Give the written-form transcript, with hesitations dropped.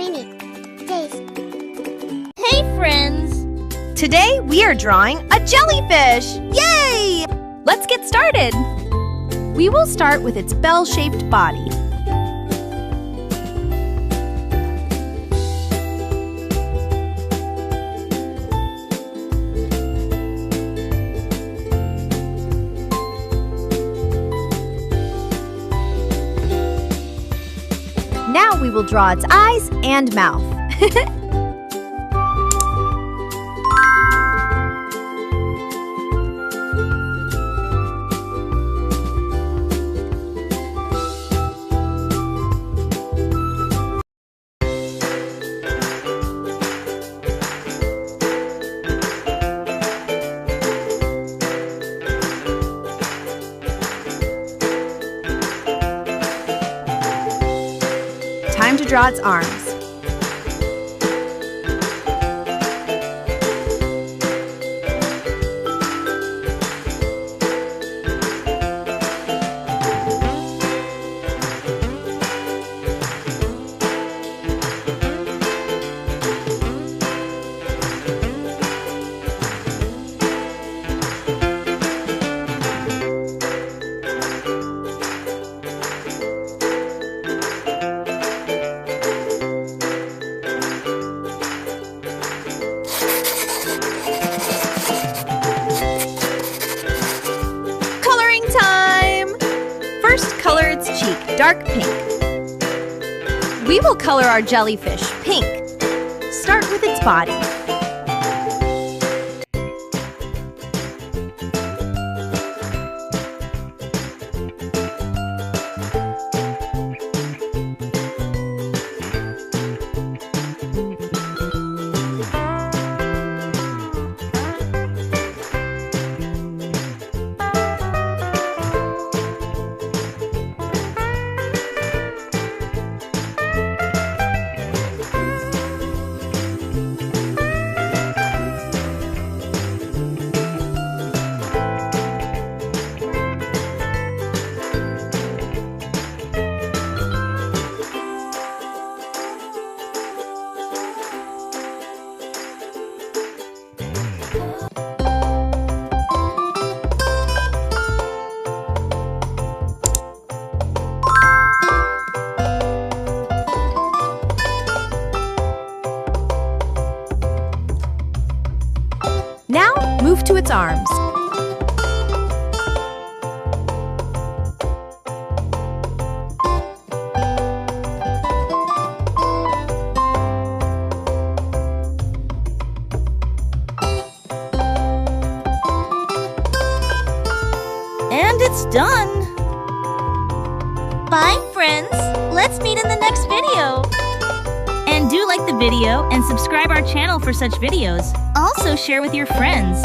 Dreamy Days. Hey friends! Today we are drawing a jellyfish! Yay! Let's get started! We will start with its bell-shaped body. Now we will draw its eyes and mouth. Time to draw its arms. First, color its cheek dark pink. We will color our jellyfish pink. Start with its body. Now, move to its arms. And it's done! Bye friends! Let's meet in the next video! And do like the video and subscribe our channel for such videos. Also share with your friends.